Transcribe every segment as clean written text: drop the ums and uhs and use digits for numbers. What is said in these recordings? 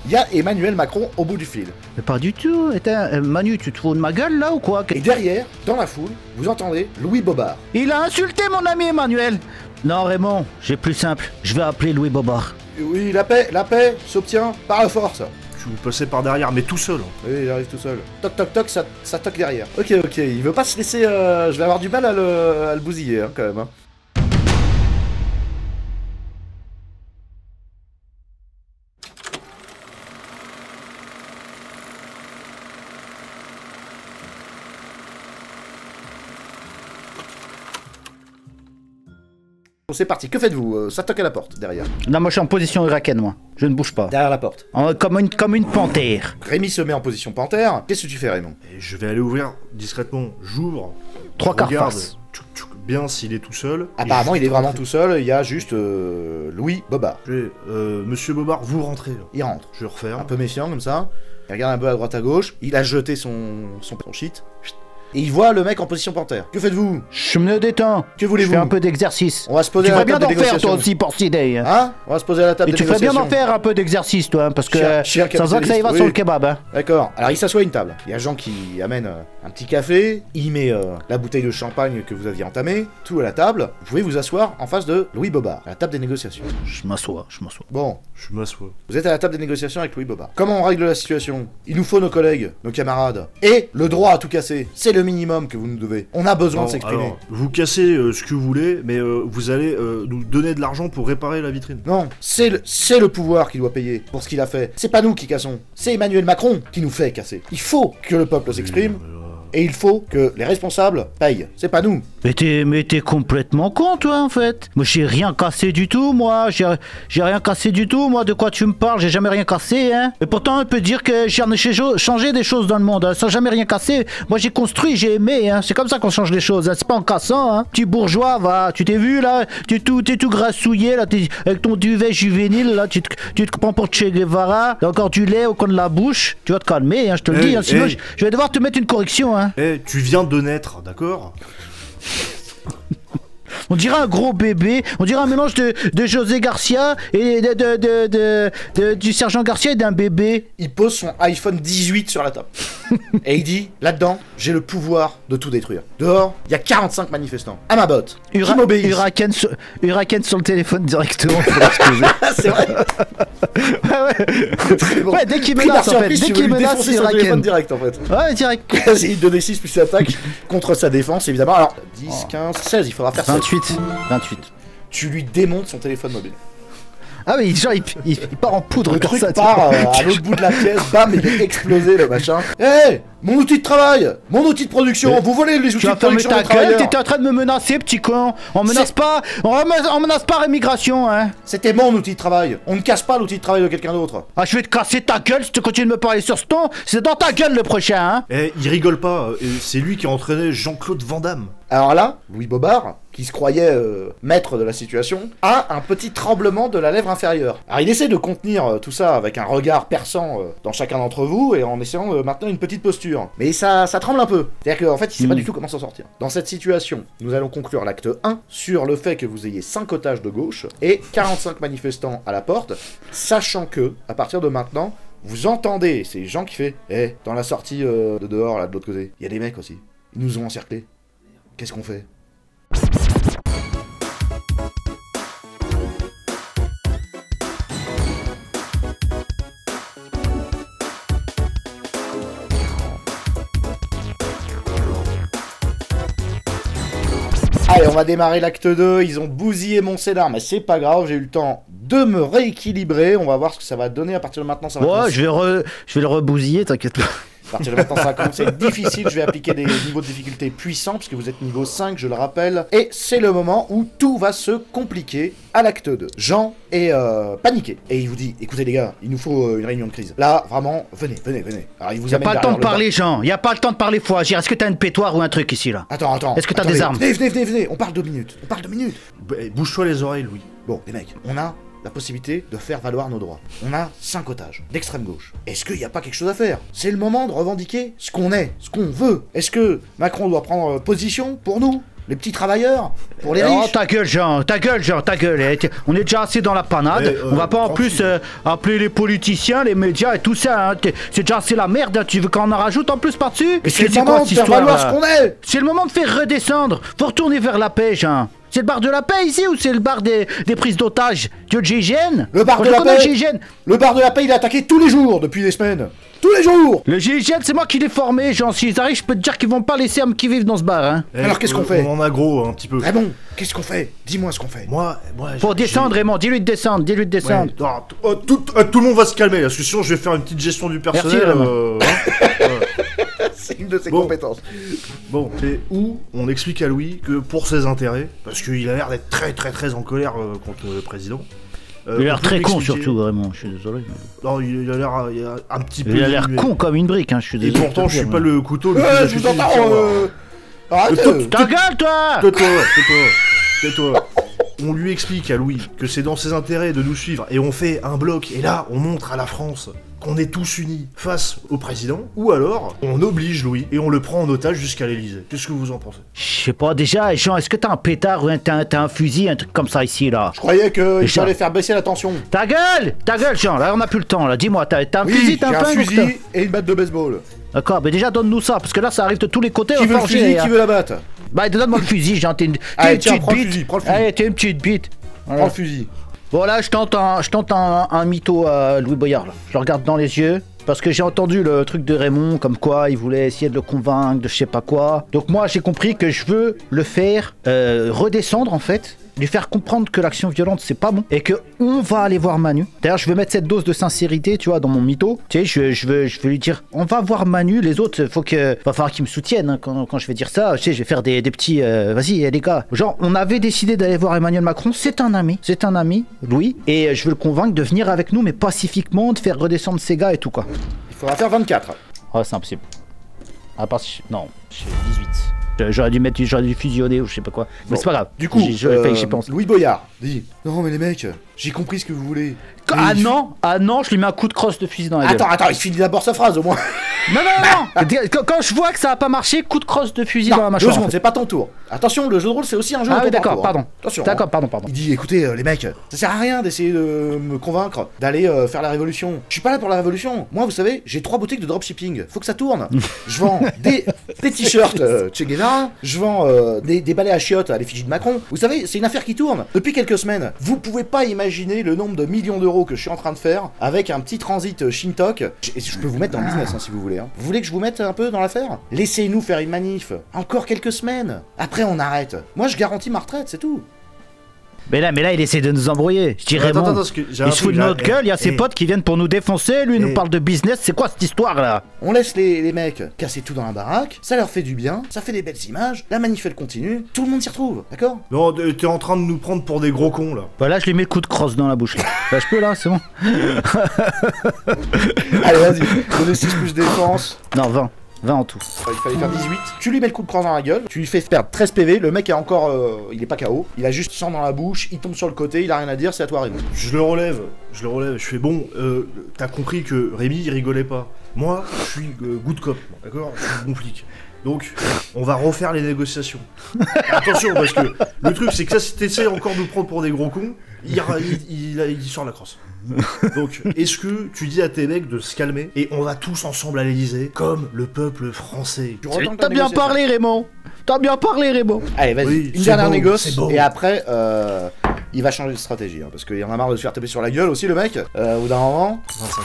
il y a Emmanuel Macron au bout du fil. Mais pas du tout. Attends, Manu, tu te fous de ma gueule là ou quoi? Et derrière, dans la foule, vous entendez Louis Bobard. Il a insulté mon ami Emmanuel. Non Raymond, j'ai plus simple. Je vais appeler Louis Bobard. Oui, la paix s'obtient par la force. Je vous passais par derrière, mais tout seul. Oui, il arrive tout seul. Toc toc toc, ça toque derrière. Ok, il veut pas se laisser... je vais avoir du mal à le bousiller, hein, quand même. Hein. Bon, c'est parti, que faites-vous? Ça toque à la porte, derrière. Non, moi je suis en position irakienne, moi. Je ne bouge pas. Derrière la porte. Comme une panthère. Rémi se met en position panthère. Qu'est-ce que tu fais, Raymond? Et je vais aller ouvrir discrètement. J'ouvre. Trois quarts regarde face. Bien s'il est tout seul. Apparemment, il est vraiment tout seul. Il y a juste Louis Bobard. Monsieur Bobard, vous rentrez. Il rentre. Je referme. Un peu méfiant, comme ça. Il regarde un peu à droite à gauche. Il a jeté son shit. Et il voit le mec en position panthère. Que faites-vous? Je me détends. Que voulez-vous? Je fais un peu d'exercice. On va se poser Tu à la ferais bien table des d'en faire toi négociations. aussi pour Sidey. Hein? On va se poser à la table Et des tu ferais bien négociations. d'en faire un peu d'exercice toi, hein, parce que Chien ça se voit que ça y va capitaliste, sur le oui. kebab. Hein. D'accord. Alors il s'assoit à une table. Il y a Jean qui amène un petit café. Il met la bouteille de champagne que vous aviez entamée. Tout à la table. Vous pouvez vous asseoir en face de Louis Bobard, à la table des négociations. Je m'assois. Bon, Je m'assois. vous êtes à la table des négociations avec Louis Bobard. Comment on règle la situation? Il nous faut nos collègues, nos camarades. Et le droit à tout casser. C'est le minimum que vous nous devez. On a besoin de s'exprimer. Alors, vous cassez ce que vous voulez, mais vous allez nous donner de l'argent pour réparer la vitrine. Non, c'est le pouvoir qui doit payer pour ce qu'il a fait. C'est pas nous qui cassons. C'est Emmanuel Macron qui nous fait casser. Il faut que le peuple s'exprime. Et il faut que les responsables payent. C'est pas nous. Mais t'es complètement con toi en fait. Moi j'ai rien cassé du tout moi. J'ai rien cassé du tout moi. De quoi tu me parles? J'ai jamais rien cassé hein. Et pourtant on peut dire que j'ai changé des choses dans le monde hein, sans jamais rien casser. Moi j'ai construit, j'ai aimé hein. C'est comme ça qu'on change les choses hein. C'est pas en cassant hein. Petit bourgeois va. Tu t'es vu là? T'es tout grassouillé là. Avec ton duvet juvénile là. Tu te prends pour Che Guevara. T'as encore du lait au coin de la bouche. Tu vas te calmer hein. Je te le dis hein. Sinon je vais devoir te mettre une correction hein. Eh, tu viens de naître, d'accord? On dirait un gros bébé, on dirait un mélange de José Garcia et du sergent Garcia et d'un bébé. Il pose son iPhone 18 sur la table. Et il dit, là-dedans, j'ai le pouvoir de tout détruire. Dehors, il y a 45 manifestants. À ma botte. Qui m'obéissent. Huracan sur le téléphone directement pour l'exposer. C'est vrai. Ouais. Très bon. Ouais, dès qu'il Pris menace par en fait, surprise, dès tu veux qu'il lui menace, défoncer c'est son téléphone Huracan. direct en fait. Ouais, direct. Vas-y, 2d6 plus attaque contre sa défense évidemment. Alors, 10, 15, 16, il faudra faire 16. 28. Tu lui démontes son téléphone mobile. Ah oui, genre il part en poudre Le comme truc ça. part à l'autre bout de la pièce, bam, il est explosé le machin. Hé, mon outil de travail, mon outil de production, Mais vous volez les outils Tu de vas fermer production ta des gueule, travailleurs. t'étais en train de me menacer, petit con. On menace pas immigration, hein. C'était mon outil de travail. On ne casse pas l'outil de travail de quelqu'un d'autre. Ah, je vais te casser ta gueule si tu continues de me parler sur ce ton. C'est dans ta gueule le prochain, hein. Eh, il rigole pas, c'est lui qui a entraîné Jean-Claude Van Damme. Alors là, Louis Bobard, qui se croyait maître de la situation, a un petit tremblement de la lèvre inférieure. Alors il essaie de contenir tout ça avec un regard perçant dans chacun d'entre vous et en essayant de maintenir une petite posture. Mais ça tremble un peu. C'est-à-dire qu'en fait, il sait pas du tout comment s'en sortir. Dans cette situation, nous allons conclure l'acte 1 sur le fait que vous ayez 5 otages de gauche et 45 manifestants à la porte, sachant que, à partir de maintenant, vous entendez ces gens qui font « Eh, dans la sortie de dehors, là, de l'autre côté, il y a des mecs aussi. Ils nous ont encerclés. Qu'est-ce qu'on fait ?» Allez, on va démarrer l'acte 2, ils ont bousillé mon scénar, mais c'est pas grave, j'ai eu le temps de me rééquilibrer, on va voir ce que ça va donner à partir de maintenant. Ça va Ouais, commencer- je vais le rebousiller, t'inquiète pas. À partir de maintenant, ça va commencer à être difficile, je vais appliquer des niveaux de difficulté puissants, puisque vous êtes niveau 5, je le rappelle, et c'est le moment où tout va se compliquer à l'acte 2. Jean est paniqué, et il vous dit, écoutez les gars, il nous faut une réunion de crise. Là, vraiment, venez. Alors, il vous Y'a amène pas le temps derrière de parler, Jean. Y'a pas le temps de parler fois. Est-ce que t'as une pétoire ou un truc ici, là? Attends. Est-ce que t'as attendez, des armes? Venez, on parle 2 minutes. Bouge-toi les oreilles, Louis. Bon, les mecs, on a la possibilité de faire valoir nos droits. On a 5 otages, d'extrême gauche. Est-ce qu'il n'y a pas quelque chose à faire? C'est le moment de revendiquer ce qu'on est, ce qu'on veut. Est-ce que Macron doit prendre position pour nous? les petits travailleurs, pour les Oh, riches. ta gueule, Jean, ta gueule, Jean, ta gueule. On est déjà assez dans la panade. On va pas en plus appeler les politiciens, les médias et tout ça. Hein. C'est déjà assez la merde. Hein. Tu veux qu'on en rajoute en plus par-dessus? Mais c'est le moment de faire valoir ce qu'on est. C'est le moment de faire redescendre. Faut retourner vers la paix, Jean. C'est le bar de la paix ici ou c'est le bar des prises d'otages? Dieu de GIGN? Le bar de la paix. Le bar de la paix, il est attaqué tous les jours depuis des semaines. Tous les jours. Le GIGN, c'est moi qui l'ai formé, Jean. S'ils arrivent, je peux te dire qu'ils vont pas laisser hommes qui vivent dans ce bar, hein. Alors qu'est-ce qu'on fait? On en a gros un petit peu. Ah bon, qu'est-ce qu'on fait? Dis-moi ce qu'on fait. Moi, Faut descendre, Raymond. Dis-lui de descendre, dis-lui de descendre. Ouais, non, tout le monde va se calmer, parce que sinon je vais faire une petite gestion du personnel. C'est une de ses compétences. Bon, c'est où on explique à Louis que pour ses intérêts, parce qu'il a l'air d'être très en colère contre le président. Il a l'air très con surtout, vraiment, je suis désolé. Non, il a l'air un petit peu... Il a l'air con comme une brique, hein, je suis désolé. Et pourtant, je suis pas le couteau le plus Je affûté vous entends, du arrête. Ta gueule, toi. Tais-toi. On lui explique à Louis que c'est dans ses intérêts de nous suivre, et on fait un bloc, et là, on montre à la France qu'on est tous unis face au président, ou alors, on oblige Louis, et on le prend en otage jusqu'à l'Elysée. Qu'est-ce que vous en pensez? Je sais pas, déjà, Jean, est-ce que t'as un pétard ou t'as un fusil, un truc comme ça ici, là? Je croyais qu'il Jean. fallait faire baisser la tension. Ta gueule, Jean, là, on a plus le temps, là. Dis-moi, t'as un fusil, t'as j'ai un un flingue? fusil et une batte de baseball. D'accord, mais déjà, donne-nous ça, parce que là, ça arrive de tous les côtés. Qui veut le fusil, qui veut la batte? Bah, donne-moi le fusil, Jean, t'es une Allez, tiens, petite prends le bite. fusil, prends le fusil. Allez, t'es une petite bite. Voilà. Prends le fusil. Bon, là, je tente un mytho à Louis Boyard, là. Je le regarde dans les yeux. Parce que j'ai entendu le truc de Raymond, comme quoi il voulait essayer de le convaincre, de je sais pas quoi. Donc moi j'ai compris que je veux le faire redescendre en fait, lui faire comprendre que l'action violente c'est pas bon et que on va aller voir Manu. D'ailleurs je veux mettre cette dose de sincérité, tu vois, dans mon mytho. Tu sais, je veux lui dire, on va voir Manu, les autres, va falloir qu'ils me soutiennent hein, quand je vais dire ça. Tu sais, je vais faire des petits, vas-y les gars. Genre on avait décidé d'aller voir Emmanuel Macron, c'est un ami, Louis, et je veux le convaincre de venir avec nous mais pacifiquement, de faire redescendre ces gars et tout quoi. Il faudra faire 24. Oh, c'est impossible. À part si... Non, j'ai 18. J'aurais dû fusionner ou je sais pas quoi. Mais c'est pas grave. Du coup, j'y pense. Louis Boyard dit non mais les mecs, j'ai compris ce que vous voulez. Ah non, je lui mets un coup de crosse de fusil dans la gueule. Attends, il finit d'abord sa phrase au moins. Non. Quand je vois que ça a pas marché, coup de crosse de fusil dans la mâchoire. 2 secondes, c'est pas ton tour. Attention, le jeu de rôle c'est aussi un jeu. Ah oui, d'accord, pardon. Attention. D'accord, pardon. Il dit écoutez les mecs, ça sert à rien d'essayer de me convaincre d'aller faire la révolution. Je suis pas là pour la révolution. Moi, vous savez, j'ai 3 boutiques de dropshipping. Faut que ça tourne. Je vends des t-shirts Che Guevara. Je vends des balais à chiottes à l'effigie de Macron. Vous savez, c'est une affaire qui tourne depuis quelques semaines. Vous pouvez pas imaginer le nombre de millions d'euros que je suis en train de faire avec un petit transit Shintok. Je peux vous mettre dans le business hein, si vous voulez. Hein. Vous voulez que je vous mette un peu dans l'affaire? Laissez-nous faire une manif. Encore quelques semaines. Après, on arrête. Moi, je garantis ma retraite, c'est tout. Mais là, il essaie de nous embrouiller. Je dirais Attends, il se fout de notre gueule, il y a ses potes qui viennent pour nous défoncer, lui il nous parle de business, c'est quoi cette histoire là? On laisse les mecs casser tout dans la baraque, ça leur fait du bien, ça fait des belles images, la manif elle continue, tout le monde s'y retrouve, d'accord? Non, t'es en train de nous prendre pour des gros cons là. Bah là je lui mets le coup de crosse dans la bouche là. Bah je peux là, c'est bon. Allez vas-y, donnez 6 plus défense. Non, 20 en tout. Il fallait faire 18. Tu lui mets le coup de crosse dans la gueule, tu lui fais perdre 13 PV, le mec est encore... il est pas KO, il a juste sang dans la bouche, il tombe sur le côté, il a rien à dire, c'est à toi Rémi. Je le relève, je fais bon, t'as compris que Rémi il rigolait pas. Moi, je suis good cop, d'accord? Je suis bon flic. Donc, on va refaire les négociations. Attention, parce que le truc c'est que ça, si t'essayes encore de nous prendre pour des gros cons, il sort la crosse. Donc, est-ce que tu dis à tes mecs de se calmer et on va tous ensemble à l'Elysée comme le peuple français? T'as bien parlé Raymond. Allez vas-y, Oui, une dernière beau, négoce, beau. et après il va changer de stratégie, hein, parce qu'il en a marre de se faire taper sur la gueule aussi le mec, au bout d'un moment, 25.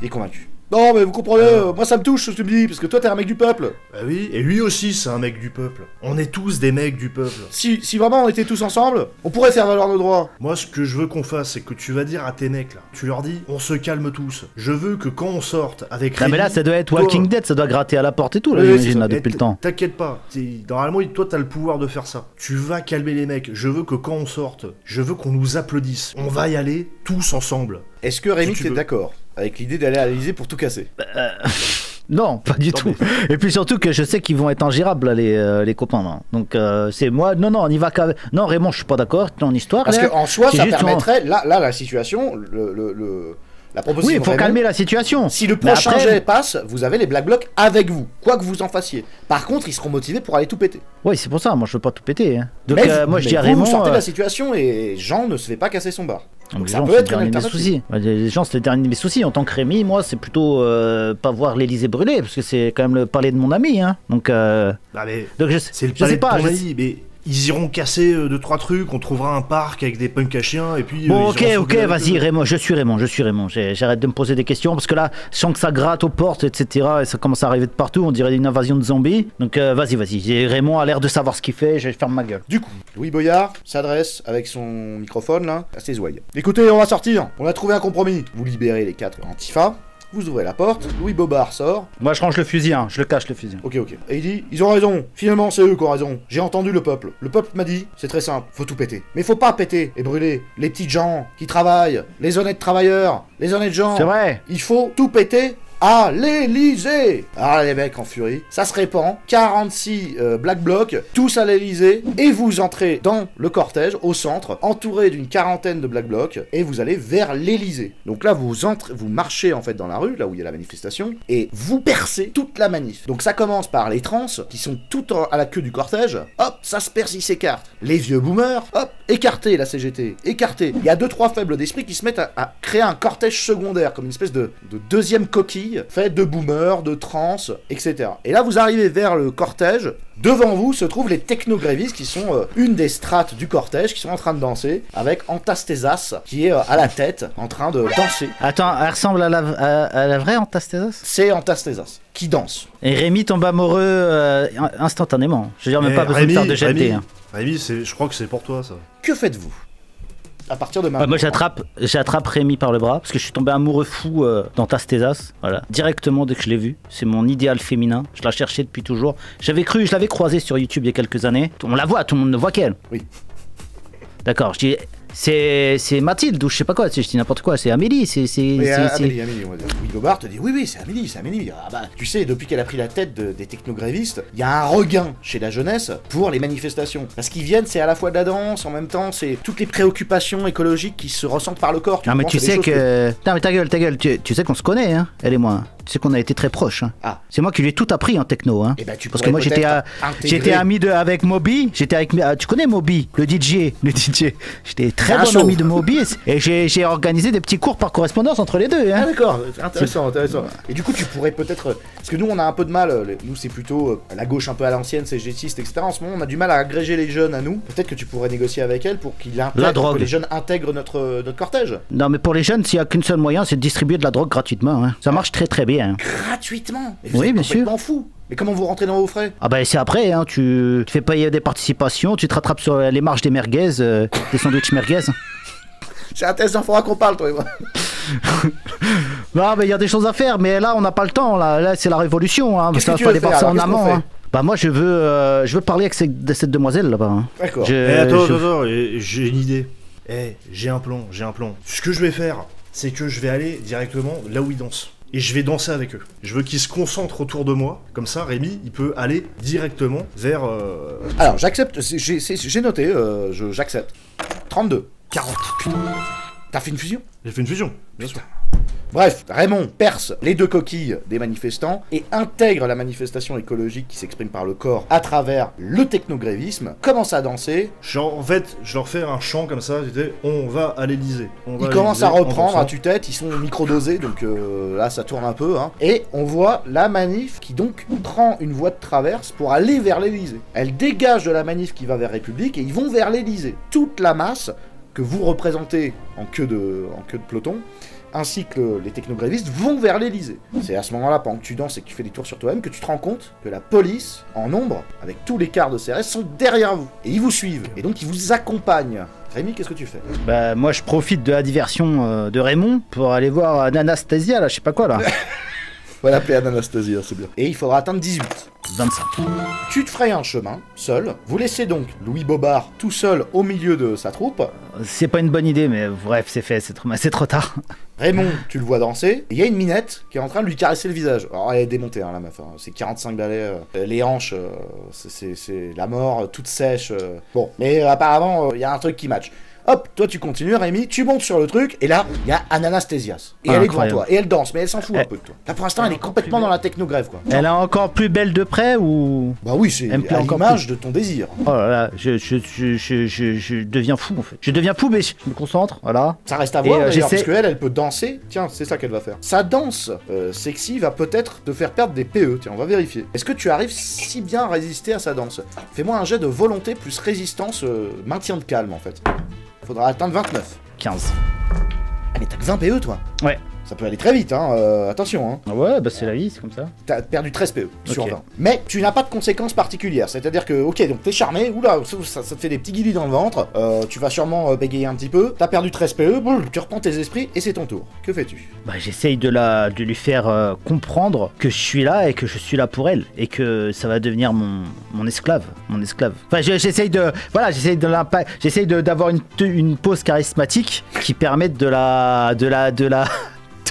il est convaincu. Non mais vous comprenez, moi ça me touche ce que tu me dis, parce que toi t'es un mec du peuple. Bah oui, et lui aussi c'est un mec du peuple. On est tous des mecs du peuple. Si vraiment on était tous ensemble, on pourrait faire valoir nos droits. Moi ce que je veux qu'on fasse, c'est que tu vas dire à tes mecs là, tu leur dis, on se calme tous. Je veux que quand on sorte avec Non mais Rémi, là ça doit être Walking Dead, ça doit gratter à la porte et tout là, Oui, j'imagine c'est là ça. depuis le temps. T'inquiète pas, normalement toi t'as le pouvoir de faire ça. Tu vas calmer les mecs, je veux que quand on sorte, je veux qu'on nous applaudisse. On va y aller tous ensemble. Est-ce que Rémi Si tu t'es veux. d'accord avec l'idée d'aller à l'Elysée pour tout casser? Non, pas du tout. Et puis surtout que je sais qu'ils vont être ingérables là, les copains là. Donc c'est moi, non on y va qu'avec... Non Raymond, je suis pas d'accord, ton histoire. Parce là, qu'en soi c'est ça juste permettrait, là la situation, La Oui, proposition il faut Raymond, calmer la situation. si le Mais prochain après- jet passe, vous avez les Black Blocs avec vous, quoi que vous en fassiez. Par contre, ils seront motivés pour aller tout péter. Oui, c'est pour ça, moi je veux pas tout péter. Hein. Donc moi je mais dis à vous, Raymond. vous sortez de la situation et Jean ne se fait pas casser son bar. Donc les ça gens, peut c'est le être une dernier de mes alternative. soucis. Ouais, les gens, c'est le dernier de mes soucis. En tant que Rémi, moi, c'est plutôt pas voir l'Elysée brûler, parce que c'est quand même le palais de mon ami. Hein. Donc, Ah, mais c'est le je palais sais pas. de ton ami, mais ils iront casser 2-3 trucs, on trouvera un parc avec des punks à chiens, et puis... Bon, ils iront ok, sauver avec vas-y, eux. Raymond, je suis Raymond. J'arrête de me poser des questions, parce que là, je sens que ça gratte aux portes, etc. Et ça commence à arriver de partout, on dirait une invasion de zombies. Donc, vas-y. Et Raymond a l'air de savoir ce qu'il fait, je ferme ma gueule. Du coup, Louis Boyard s'adresse avec son microphone là à ses ouailles. Écoutez, on va sortir. On a trouvé un compromis. Vous libérez les 4 Antifa. Vous ouvrez la porte. Louis Bobard sort. Moi, je range le fusil, hein. Je le cache, le fusil. Ok. Et il dit, ils ont raison. Finalement, c'est eux qui ont raison. J'ai entendu le peuple. Le peuple m'a dit, c'est très simple. Faut tout péter. Mais faut pas péter et brûler les petites gens qui travaillent, les honnêtes travailleurs, les honnêtes gens. C'est vrai. Il faut tout péter à l'Elysée. Alors les mecs en furie, ça se répand, 46 Black Blocs, tous à l'Elysée, et vous entrez dans le cortège, au centre, entouré d'une quarantaine de Black Blocs, et vous allez vers l'Elysée. Donc là, vous marchez en fait dans la rue, là où il y a la manifestation, et vous percez toute la manif. Donc ça commence par les trans, qui sont tout à la queue du cortège, hop, ça se perce, ils s'écartent. Les vieux boomers, hop, écartés la CGT, écartés. Il y a 2-3 faibles d'esprit qui se mettent à créer un cortège secondaire, comme une espèce de deuxième coquille, fait de boomers, de trans, etc. Et là, vous arrivez vers le cortège. Devant vous se trouvent les technogrévistes qui sont une des strates du cortège qui sont en train de danser avec Anastasias qui est à la tête en train de danser. Attends, elle ressemble à la vraie Anastasias. C'est Anastasias qui danse. Et Rémi tombe amoureux instantanément. Je veux dire, même Eh, pas besoin de faire de jet de dés, hein. Rémi, je crois que c'est pour toi, ça. Que faites-vous à partir de Ouais, maintenant? moi j'attrape Rémi par le bras parce que je suis tombé amoureux fou d'Anastasias, voilà, directement dès que je l'ai vu. C'est mon idéal féminin, je la cherchais depuis toujours. Je l'avais croisée sur YouTube il y a quelques années. On la voit, tout le monde ne voit qu'elle. Oui. D'accord, je dis c'est Mathilde ou je sais pas quoi, je dis n'importe quoi, c'est Amélie, Mais Amélie, on va dire. Louis Bobard te dit oui, c'est Amélie. Ah bah, tu sais, depuis qu'elle a pris la tête des technogrévistes, il y a un regain chez la jeunesse pour les manifestations. Parce qu'ils viennent, c'est à la fois de la danse, en même temps, c'est toutes les préoccupations écologiques qui se ressentent par le corps. Non mais comprends, tu c'est des sais choses que... Non mais ta gueule, tu sais qu'on se connaît, hein, elle et moi. Tu sais qu'on a été très proches. Hein. Ah. C'est moi qui lui ai tout appris en techno. Hein. Eh ben, tu parce que pourrais moi peut-être j'étais ami avec Moby. Tu connais Moby, le DJ. J'étais très C'est un bon show. ami de Moby et j'ai organisé des petits cours par correspondance entre les deux. Ah Hein. d'accord, intéressant. Et du coup tu pourrais peut-être... Parce que nous on a un peu de mal, nous c'est plutôt la gauche un peu à l'ancienne, c'est gétiste, etc. En ce moment on a du mal à agréger les jeunes à nous. Peut-être que tu pourrais négocier avec elle pour que les jeunes intègrent notre cortège. Non mais pour les jeunes, s'il n'y a qu'une seule moyen, c'est de distribuer de la drogue gratuitement. Hein. Ça marche très très bien. Hein. Gratuitement. Mais vous Oui, êtes bien complètement fou. Mais comment vous rentrez dans vos frais? Ah bah c'est après, hein, tu fais payer des participations, tu te rattrapes sur les marges des merguez, des sandwichs merguez. C'est intéressant, faudra qu'on parle toi et moi. Non mais il y a des choses à faire, mais là on n'a pas le temps, là c'est la révolution, hein, Qu'est-ce ça que tu va veux pas faire, ça alors, en qu'est-ce qu'on amont. fait Hein. Bah moi je veux parler avec cette demoiselle là-bas. Hein. D'accord. Attends, j'ai une idée. J'ai un plan. Ce que je vais faire, c'est que je vais aller directement là où ils dansent. Et je vais danser avec eux. Je veux qu'ils se concentrent autour de moi. Comme ça, Rémi, il peut aller directement vers... Alors j'accepte, j'ai noté, j'accepte. 32. 40. T'as fait une fusion? J'ai fait une fusion, bien sûr. Bref, Raymond perce les deux coquilles des manifestants et intègre la manifestation écologique qui s'exprime par le corps à travers le technogrévisme, commence à danser. En fait, je leur fais un chant comme ça, c'était « On va à l'Elysée ». Ils commencent à reprendre à tue-tête, ils sont microdosés, donc là ça tourne un peu. Hein. Et on voit la manif qui donc prend une voie de traverse pour aller vers l'Elysée. Elle dégage de la manif qui va vers République et ils vont vers l'Elysée. Toute la masse que vous représentez en queue de peloton, ainsi que les technogrévistes vont vers l'Elysée. C'est à ce moment-là, pendant que tu danses et que tu fais des tours sur toi-même, que tu te rends compte que la police, en nombre, avec tous les quarts de CRS, sont derrière vous. Et ils vous suivent. Et donc ils vous accompagnent. Rémi, qu'est-ce que tu fais? Bah moi je profite de la diversion de Raymond pour aller voir Anastasia là, je sais pas quoi là. On va l'appeler Anastasia, c'est bien. Et il faudra atteindre 18. 25. Tu te frayes un chemin, seul. Vous laissez donc Louis Bobard tout seul au milieu de sa troupe. C'est pas une bonne idée, mais bref, c'est fait, c'est trop tard. Raymond, tu le vois danser. Et il y a une minette qui est en train de lui caresser le visage. Alors elle est démontée, hein, la meuf. Hein. C'est 45 balais. Les hanches, c'est la mort, toute sèche. Bon, mais apparemment, il y a un truc qui match. Hop, toi tu continues, Rémi, tu montes sur le truc, et là, il y a Anastésias. Et elle est devant toi, et elle danse, mais elle s'en fout un peu de toi. Là pour l'instant, elle est complètement dans la techno-grève, quoi. Elle est encore plus belle de près ou... Bah oui, c'est Elle me plaît à encore l'image de ton désir. Oh là là, je deviens fou en fait. Je deviens fou, mais je me concentre, voilà. Ça reste à voir Et, d'ailleurs, j'essaie- parce qu'elle, elle peut danser. Tiens, c'est ça qu'elle va faire. Sa danse sexy va peut-être te faire perdre des PE. Tiens, on va vérifier. Est-ce que tu arrives si bien à résister à sa danse? Fais-moi un jet de volonté plus résistance, maintien de calme en fait. Faudra atteindre 29. 15. Ah mais t'as que 20 PE toi? Ouais. Ça peut aller très vite, hein, attention, hein. Ah ouais, bah c'est la vie, c'est comme ça. T'as perdu 13 PE sur Ok. 20. Mais tu n'as pas de conséquences particulières. C'est-à-dire que, ok, donc t'es charmé, oula, ça te fait des petits guillis dans le ventre, tu vas sûrement bégayer un petit peu, t'as perdu 13 PE, boum, tu reprends tes esprits et c'est ton tour. Que fais-tu? Bah j'essaye de lui faire comprendre que je suis là et que je suis là pour elle et que ça va devenir mon esclave, Enfin j'essaye de d'avoir une pose charismatique qui permette de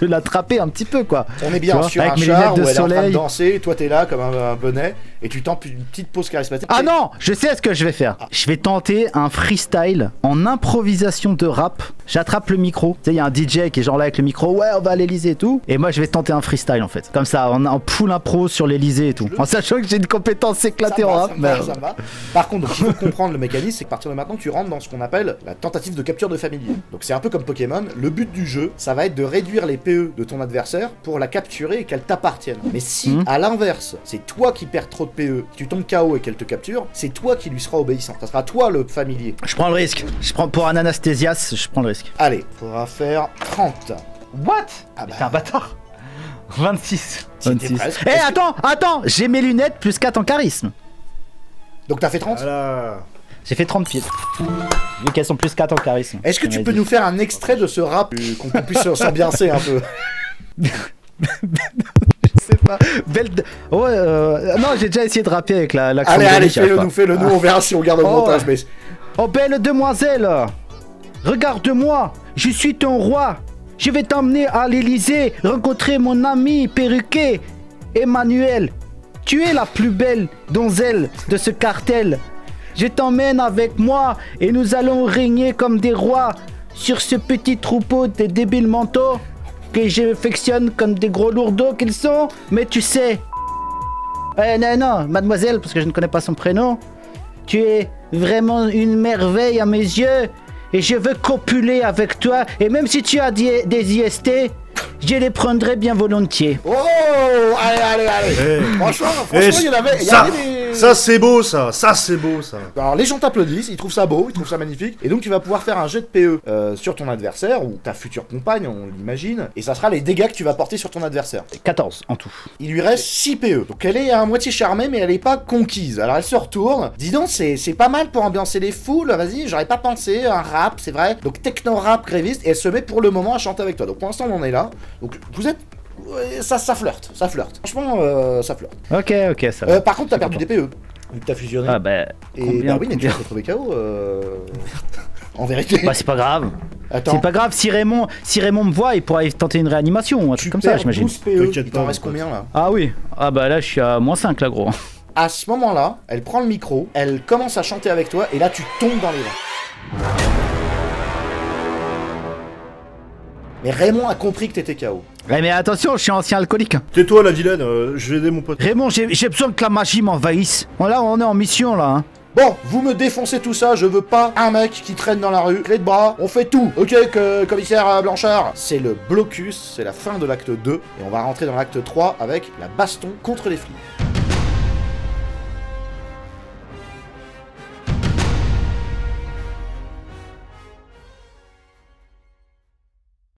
l'attraper un petit peu quoi. On est bien Tu vois, sur un avec mes char où lunettes de elle est en train de soleil. danser, toi t'es là comme un bonnet, et tu tentes une petite pause charismatique. Ah non, je sais ce que je vais faire. Je vais tenter un freestyle en improvisation de rap. J'attrape le micro. Tu sais, il y a un DJ qui est genre là avec le micro. Ouais, on va à l'Elysée et tout. Et moi, je vais tenter un freestyle en fait. Comme ça, en full impro sur l'Elysée et tout. En sachant que j'ai une compétence éclatée en rap. Ça me va. Par contre, donc, il faut comprendre le mécanisme, c'est que à partir de maintenant, tu rentres dans ce qu'on appelle la tentative de capture de familier. Donc c'est un peu comme Pokémon. Le but du jeu, ça va être de réduire les PE de ton adversaire pour la capturer et qu'elle t'appartienne. Mais si, à l'inverse, c'est toi qui perds trop de PE, tu tombes KO et qu'elle te capture, c'est toi qui lui sera obéissant. Ça sera toi le familier. Je prends le risque. Je prends pour un Anastésias, je prends le risque. Allez, faudra faire 30. What? Ah bah. T'es un bâtard. 26. C'était presque. Eh, Est-ce que- attends, j'ai mes lunettes plus 4 en charisme. Donc t'as fait 30. Voilà. J'ai fait 30 pieds. Vu qu'elles sont plus 4 en charisme. Est-ce que tu peux nous faire un extrait de ce rap qu'on puisse s'ambiancer un peu? Je sais pas. Ouais, non, j'ai déjà essayé de rapper avec l'accent. Allez, j'y arrive pas. fais-le nous, on verra si on garde au Oh, montage. Mais... Oh belle demoiselle, regarde-moi, je suis ton roi. Je vais t'emmener à l'Elysée rencontrer mon ami perruqué, Emmanuel. Tu es la plus belle donzelle de ce cartel. Je t'emmène avec moi et nous allons régner comme des rois sur ce petit troupeau de débiles mentaux que j'affectionne comme des gros lourdeaux qu'ils sont. Mais tu sais... non, mademoiselle, parce que je ne connais pas son prénom. Tu es vraiment une merveille à mes yeux et je veux copuler avec toi. Et même si tu as des IST, je les prendrai bien volontiers. Oh, allez. Eh. Franchement, Eh, il y en avait ça, des... ça c'est beau ça c'est beau ça. Alors les gens t'applaudissent, ils trouvent ça beau, ils trouvent ça magnifique, et donc tu vas pouvoir faire un jet de PE sur ton adversaire, ou ta future compagne, on l'imagine, et ça sera les dégâts que tu vas porter sur ton adversaire. 14 en tout. Il lui reste 6 PE, donc elle est à moitié charmée, mais elle est pas conquise. Alors elle se retourne, dis donc c'est pas mal pour ambiancer les foules, vas-y, j'aurais pas pensé, un rap, c'est vrai, donc techno-rap gréviste, et elle se met pour le moment à chanter avec toi. Donc pour l'instant on en est là, donc vous êtes... ouais, ça flirte. Franchement, ça flirte. Ok, ça va. Par contre, t'as perdu des PE. Vu que t'as fusionné. Ah bah... Et combien, bah oui, mais tu combien vas te retrouver KO. En vérité. Bah c'est pas grave. Attends. C'est pas grave, si Raymond me voit, il pourra tenter une réanimation ou un Tu truc comme ça, perds j'imagine. 12 PE. T'inquiète Il pas, t'en mon reste pote. combien là? Ah oui. Ah bah là, je suis à -5 là, gros. À ce moment-là, elle prend le micro, elle commence à chanter avec toi, et là tu tombes dans les vents. Mais Raymond a compris que t'étais KO. Ouais, mais attention, je suis ancien alcoolique. Tais-toi la vilaine, je vais aider mon pote. Raymond, j'ai besoin que la magie m'envahisse. Là, on est en mission là. Hein. Bon, vous me défoncez tout ça, je veux pas un mec qui traîne dans la rue, clé de bras, on fait tout, ok, commissaire Blanchard? C'est le blocus, c'est la fin de l'acte 2, et on va rentrer dans l'acte 3 avec la baston contre les flics.